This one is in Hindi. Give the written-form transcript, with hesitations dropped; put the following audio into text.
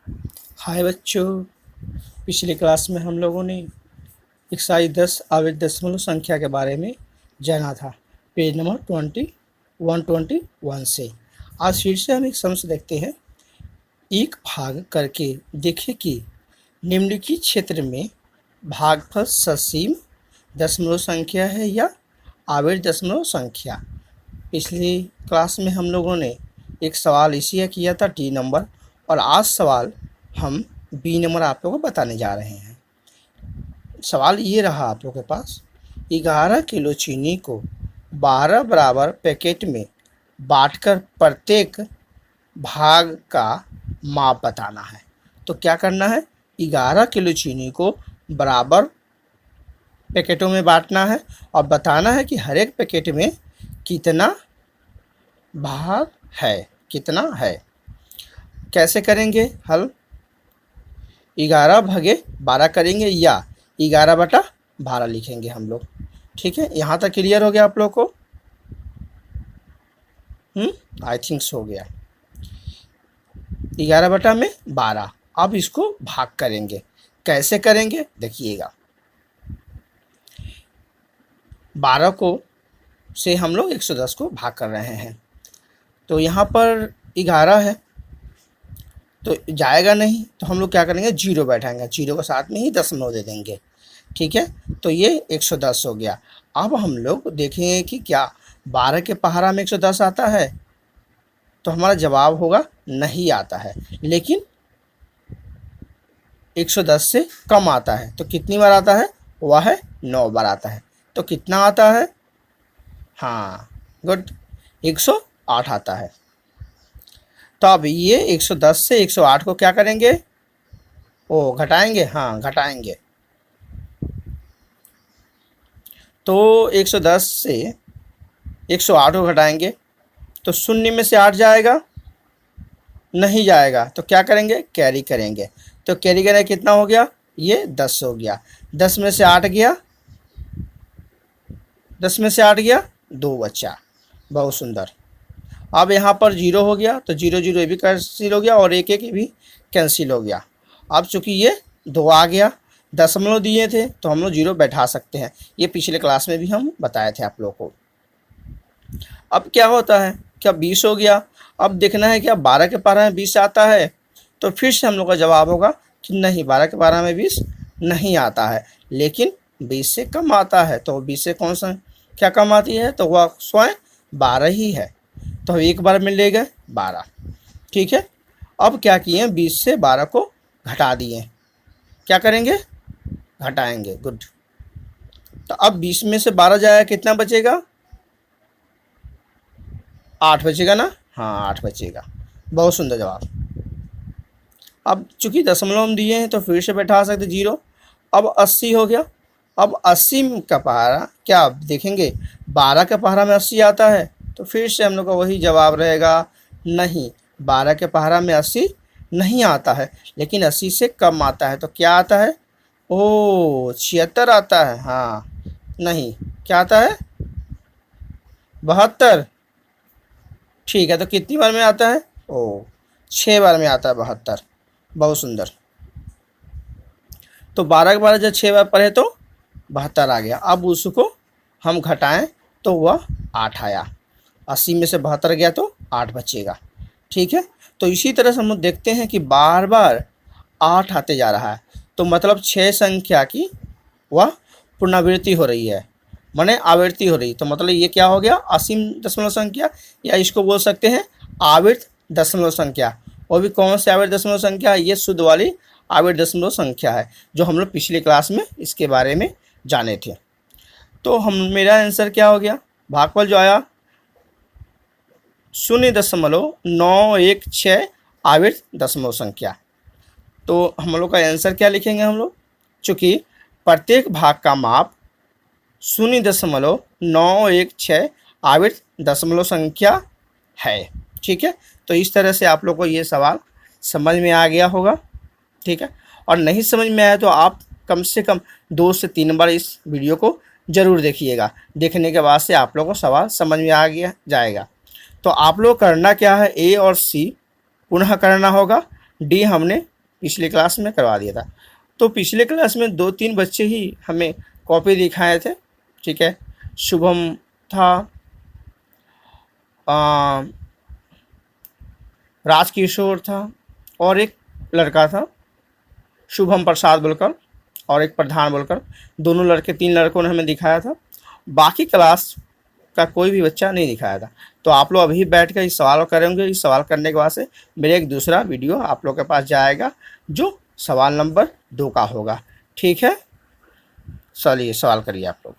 हाय बच्चों, पिछली क्लास में हम लोगों ने एक्सरसाइज 10 आवेश दशमलव संख्या के बारे में जाना था। पेज नंबर 121 से आज फिर से हम एक समस्या देखते हैं। एक भाग करके देखें कि निम्नलिखित क्षेत्र में भागफल ससीम दशमलव संख्या है या आवेश दशमलव संख्या। पिछली क्लास में हम लोगों ने एक सवाल इसी किया था टी नंबर, और आज सवाल हम बी नंबर आप लोगों को बताने जा रहे हैं। सवाल ये रहा आप लोगों के पास, 11 किलो चीनी को 12 बराबर पैकेट में बांटकर प्रत्येक भाग का माप बताना है। तो क्या करना है, 11 किलो चीनी को बराबर पैकेटों में बांटना है और बताना है कि हर एक पैकेट में कितना भाग है, कितना है। कैसे करेंगे हल? 11 भागे 12 करेंगे या 11/12 लिखेंगे हम लोग। ठीक है, यहाँ तक क्लियर हो गया आप लोग को? आई थिंक्स हो गया। 11/12। अब इसको भाग करेंगे। कैसे करेंगे देखिएगा। 12 को से हम लोग 110 को भाग कर रहे हैं। तो यहाँ पर 11 है तो जाएगा नहीं, तो हम लोग क्या करेंगे, 0 बैठाएंगे, 0 के साथ में ही दशमलव दे देंगे। ठीक है, तो ये 110 हो गया। अब हम लोग देखेंगे कि क्या 12 के पहाड़ा में 110 आता है, तो हमारा जवाब होगा नहीं आता है। लेकिन 110 से कम आता है, तो कितनी बार आता है? वह है 9 बार आता है। तो कितना आता है? हाँ गुड, 108 आता है। तो अब ये 110 से 108 को क्या करेंगे? घटाएंगे। हाँ घटाएंगे। तो 110 से 108 को घटाएंगे तो 0 में से 8 जाएगा? नहीं जाएगा। तो क्या करेंगे? कैरी करेंगे। तो कैरी करें कितना हो गया? ये 10 हो गया। 10 में से 8 गया, 10 में से 8 गया, 2 बचा। बहुत सुंदर। अब यहाँ पर 0 हो गया तो 0 0 भी कैंसिल हो गया और 1 1 भी कैंसिल हो गया। अब चूंकि ये 2 आ गया, दशमलव दिए थे तो हम लोग 0 बैठा सकते हैं। ये पिछले क्लास में भी हम बताए थे आप लोग को। अब क्या होता है, क्या 20 हो गया? अब देखना है क्या 12 के पहाड़ा में 20 आता है? तो फिर से हम लोग का जवाब होगा कि नहीं, 12 के पहाड़ा में 20 नहीं आता है, लेकिन 20 से कम आता है। तो 20 से कौन सा क्या कम आती है? तो वह स्वयं 12 ही है। तो हम एक बार में ले गए 12। ठीक है, अब क्या किए, 20 से 12 को घटा दिए। क्या करेंगे? घटाएंगे। गुड। तो अब 20 में से 12 जाएगा, कितना बचेगा? 8 बचेगा ना? हाँ 8 बचेगा। बहुत सुंदर जवाब। अब चूंकि दशमलव हम दिए हैं तो फिर से बैठा सकते 0। अब 80 हो गया। अब 80 का पहाड़ा क्या देखेंगे, 12 के पहाड़ा में 80 आता है, तो फिर से हम लोग का वही जवाब रहेगा नहीं, 12 के पहाड़ा में 80 नहीं आता है, लेकिन 80 से कम आता है। तो क्या आता है? 76 आता है। हाँ नहीं, क्या आता है? 72। ठीक है, तो कितनी बार में आता है? 6 बार में आता है 72। बहुत सुंदर। तो 12 के 12 जब 6 बार पढ़े तो 72 आ गया। अब उसको हम घटाएं तो वह 8 आया। 80 में से 72 गया तो 8 बचेगा। ठीक है, तो इसी तरह से हम लोग देखते हैं कि बार बार 8 आते जा रहा है, तो मतलब 6 संख्या की वह पुनरावृत्ति हो रही है, माने आवृत्ति हो रही। तो मतलब ये क्या हो गया? असीम दशमलव संख्या, या इसको बोल सकते हैं आवर्त दशमलव संख्या। वो भी कौन सी आवर्त दशमलव संख्या है? ये शुद्ध वाली आवर्त दशमलव संख्या है, जो हम लोग पिछली क्लास में इसके बारे में जाने थे। तो मेरा आंसर क्या हो गया? भागफल जो आया 0.916 आवर्त दशमलव संख्या। तो हम लोग का आंसर क्या लिखेंगे हम लोग? चूँकि प्रत्येक भाग का माप 0.916 आवर्त दशमलव संख्या है। ठीक है, तो इस तरह से आप लोग को ये सवाल समझ में आ गया होगा। ठीक है, और नहीं समझ में आया तो आप कम से कम 2 से 3 बार इस वीडियो को ज़रूर देखिएगा। देखने के बाद से आप लोग को सवाल समझ में आ गया जाएगा। तो आप लोग करना क्या है, ए और सी पुनः करना होगा, डी हमने पिछले क्लास में करवा दिया था। तो पिछले क्लास में 2-3 बच्चे ही हमें कॉपी दिखाए थे, ठीक है। शुभम था, राजकिशोर था, और एक लड़का था शुभम प्रसाद बोलकर, और एक प्रधान बोलकर। दोनों लड़के, 3 लड़कों ने हमें दिखाया था। बाकी क्लास का कोई भी बच्चा नहीं दिखाया था। तो आप लोग अभी बैठ कर इस सवाल करेंगे। इस सवाल करने के बाद से मेरे एक दूसरा वीडियो आप लोग के पास जाएगा जो सवाल नंबर 2 का होगा, ठीक है। चलिए सवाल करिए आप लोग।